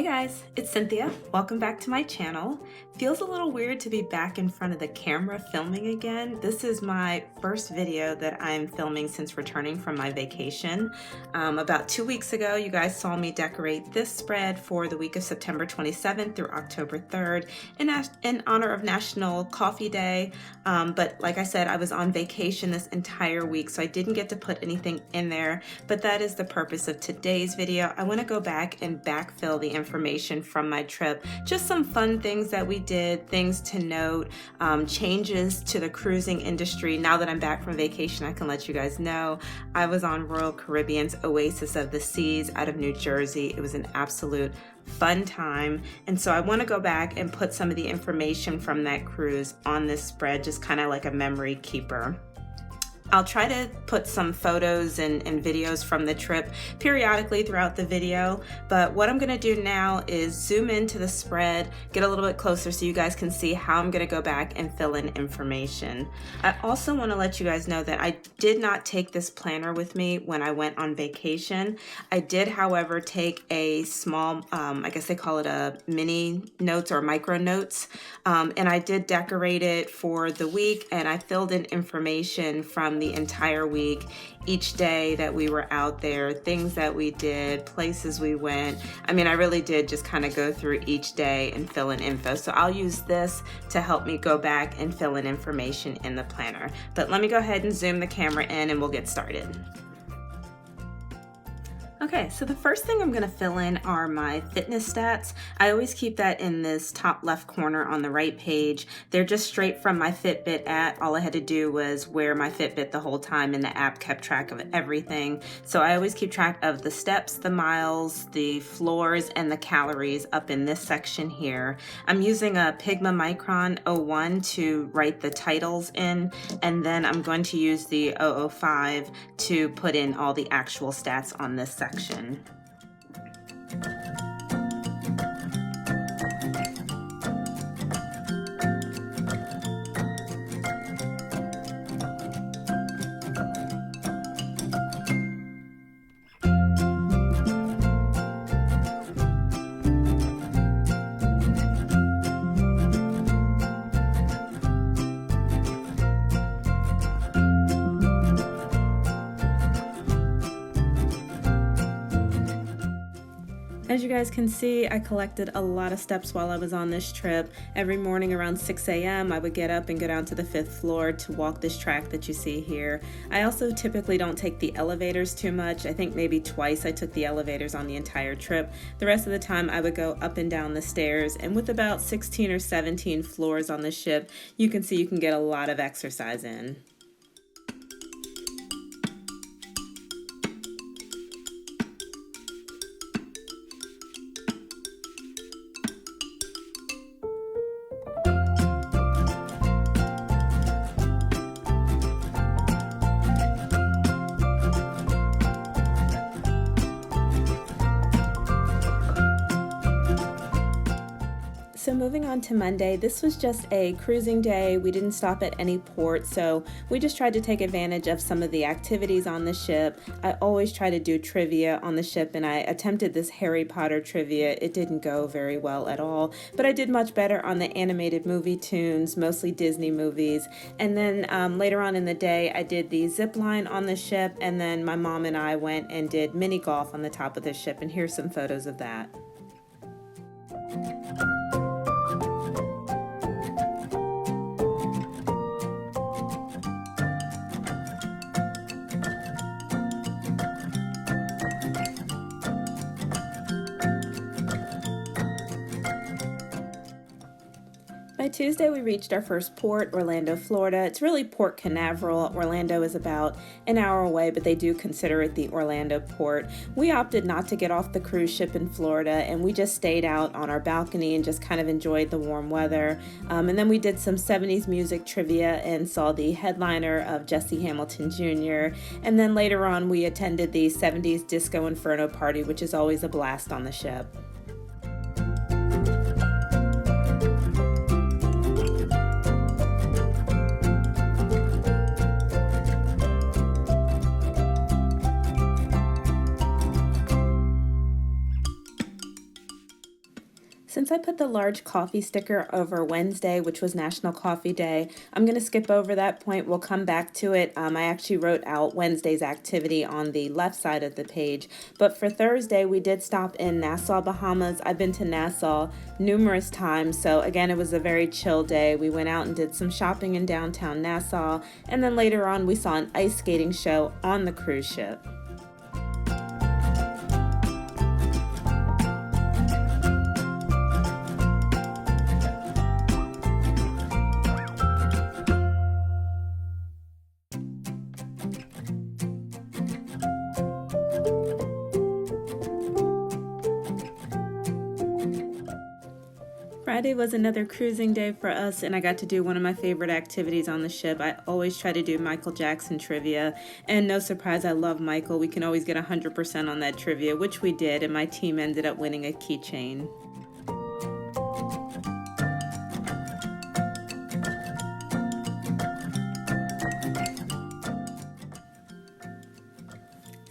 Hey guys, it's Cynthia. Welcome back to my channel. Feels a little weird to be back in front of the camera filming again. This is my first video that I'm filming since returning from my vacation. About 2 weeks ago, you guys saw me decorate this spread for the week of September 27th through October 3rd in honor of National Coffee Day. But like I said, I was on vacation this entire week, so I didn't get to put anything in there, but that is the purpose of today's video. I want to go back and backfill the information from my trip. Just some fun things that we did, things to note, changes to the cruising industry. Now that I'm back from vacation, I can let you guys know I was on Royal Caribbean's Oasis of the Seas out of New Jersey. It was an absolute fun time, and so I want to go back and put some of the information from that cruise on this spread, just kind of like a memory keeper. I'll try to put some photos and videos from the trip periodically throughout the video, but what I'm going to do now is zoom into the spread, get a little bit closer so you guys can see how I'm going to go back and fill in information. I also want to let you guys know that I did not take this planner with me when I went on vacation. I did, however, take a small, I guess they call it a mini notes or micro notes, and I did decorate it for the week, and I filled in information from the entire week, each day that we were out there, things that we did, places we went. I mean, I really did just kind of go through each day and fill in info. So I'll use this to help me go back and fill in information in the planner. But let me go ahead and zoom the camera in and we'll get started. Okay, so the first thing I'm going to fill in are my fitness stats. I always keep that in this top left corner on the right page. They're just straight from my Fitbit app. All I had to do was wear my Fitbit the whole time and the app kept track of everything. So I always keep track of the steps, the miles, the floors, and the calories up in this section here. I'm using a Pigma Micron 01 to write the titles in, and then I'm going to use the 005 to put in all the actual stats on this section. As you guys can see, I collected a lot of steps while I was on this trip. Every morning around 6 a.m. I would get up and go down to the 5th floor to walk this track that you see here. I also typically don't take the elevators too much. I think maybe twice I took the elevators on the entire trip. The rest of the time I would go up and down the stairs, and with about 16 or 17 floors on the ship, you can see you can get a lot of exercise in. So moving on to Monday, this was just a cruising day. We didn't stop at any port, so we just tried to take advantage of some of the activities on the ship. I always try to do trivia on the ship, and I attempted this Harry Potter trivia. It didn't go very well at all, but I did much better on the animated movie tunes, mostly Disney movies. And then later on in the day, I did the zip line on the ship, and then my mom and I went and did mini golf on the top of the ship, and here's some photos of that. By Tuesday, we reached our first port, Orlando, Florida. It's really Port Canaveral. Orlando is about an hour away, but they do consider it the Orlando port. We opted not to get off the cruise ship in Florida, and we just stayed out on our balcony and just kind of enjoyed the warm weather. And then we did some 70s music trivia and saw the headliner of Jesse Hamilton Jr. And then later on, we attended the 70s Disco Inferno party, which is always a blast on the ship. since I put the large coffee sticker over Wednesday, which was National Coffee Day, I'm going to skip over that point. We'll come back to it. I actually wrote out Wednesday's activity on the left side of the page. But for Thursday, we did stop in Nassau, Bahamas. I've been to Nassau numerous times, so again, it was a very chill day. We went out and did some shopping in downtown Nassau, and then later on, we saw an ice skating show on the cruise ship. Friday was another cruising day for us, and I got to do one of my favorite activities on the ship. I always try to do Michael Jackson trivia, and no surprise, I love Michael. We can always get 100% on that trivia, which we did, and my team ended up winning a keychain.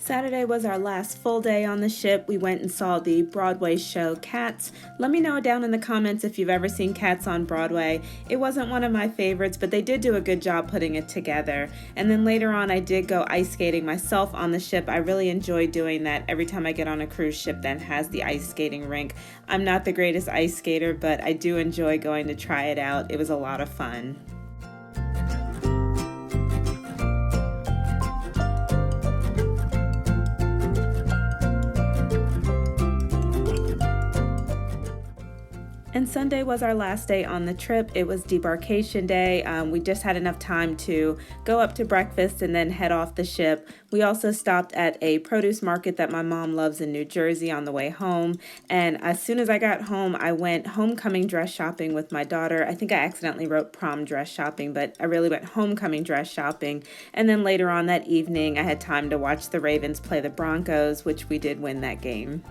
Saturday was our last full day on the ship. We went and saw the Broadway show Cats. Let me know down in the comments if you've ever seen Cats on Broadway. It wasn't one of my favorites, but they did do a good job putting it together. And then later on, I did go ice skating myself on the ship. I really enjoy doing that every time I get on a cruise ship that has the ice skating rink. I'm not the greatest ice skater, but I do enjoy going to try it out. It was a lot of fun. And Sunday was our last day on the trip. It was debarkation day. We just had enough time to go up to breakfast and then head off the ship. We also stopped at a produce market that my mom loves in New Jersey on the way home. And as soon as I got home, I went homecoming dress shopping with my daughter. I think I accidentally wrote prom dress shopping, but I really went homecoming dress shopping. And then later on that evening, I had time to watch the Ravens play the Broncos, which we did win that game.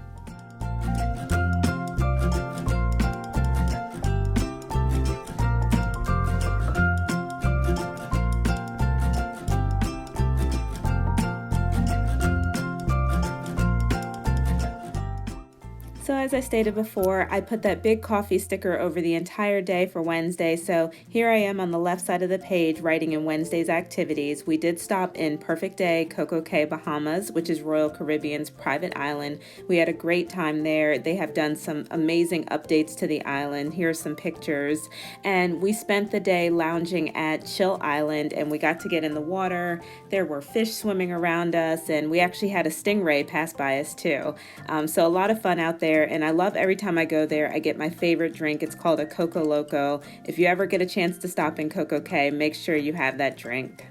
So as I stated before, I put that big coffee sticker over the entire day for Wednesday. So here I am on the left side of the page writing in Wednesday's activities. We did stop in Perfect Day, Coco Cay, Bahamas, which is Royal Caribbean's private island. We had a great time there. They have done some amazing updates to the island. Here are some pictures. And we spent the day lounging at Chill Island, and we got to get in the water. There were fish swimming around us, and we actually had a stingray pass by us too. So a lot of fun out there. And I love every time I go there, I get my favorite drink. It's called a Coco Loco. If you ever get a chance to stop in Coco Cay, make sure you have that drink.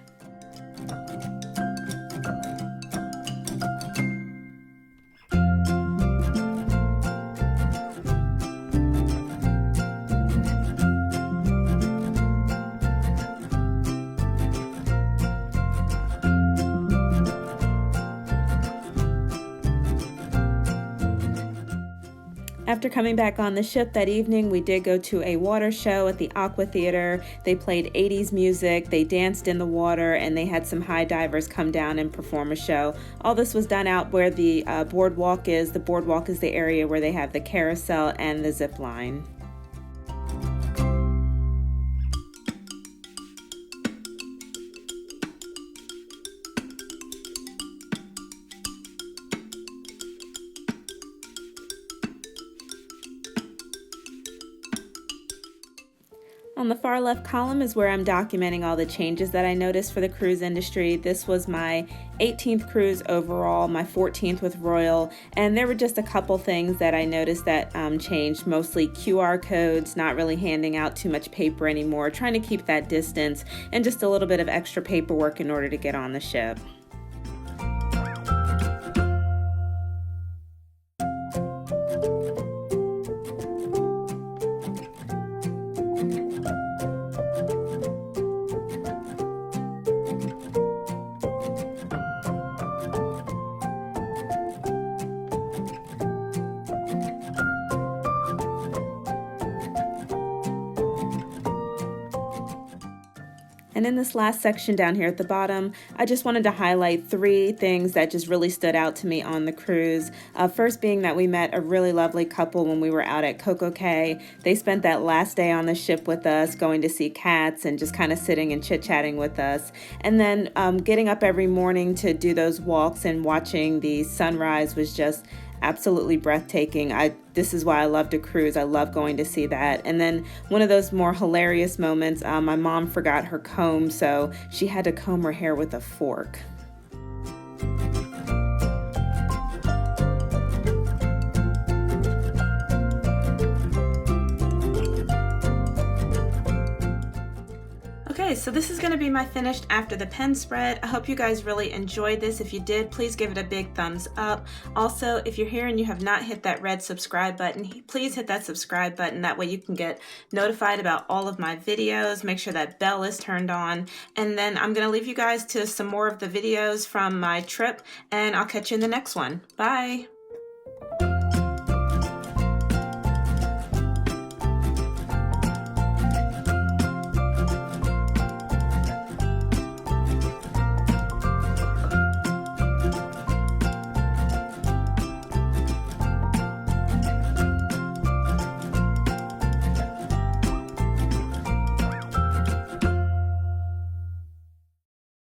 After coming back on the ship that evening, we did go to a water show at the Aqua Theater. They played 80s music, they danced in the water, and they had some high divers come down and perform a show. All this was done out where the boardwalk is. The boardwalk is the area where they have the carousel and the zip line. On the far left column is where I'm documenting all the changes that I noticed for the cruise industry. This was my 18th cruise overall, my 14th with Royal, and there were just a couple things that I noticed that changed, mostly QR codes, not really handing out too much paper anymore, trying to keep that distance, and just a little bit of extra paperwork in order to get on the ship. And in this last section down here at the bottom, I just wanted to highlight 3 things that just really stood out to me on the cruise. First being that we met a really lovely couple when we were out at Coco Cay. They spent that last day on the ship with us, going to see cats and just kind of sitting and chit-chatting with us. And then getting up every morning to do those walks and watching the sunrise was just absolutely breathtaking. This is why I love to cruise. I love going to see that. And then one of those more hilarious moments, my mom forgot her comb, so she had to comb her hair with a fork. Okay, so this is going to be my finished after the pen spread. I hope you guys really enjoyed this. If you did, please give it a big thumbs up. Also, if you're here and you have not hit that red subscribe button, please hit that subscribe button. That way you can get notified about all of my videos. Make sure that bell is turned on. And then I'm going to leave you guys to some more of the videos from my trip, and I'll catch you in the next one. Bye!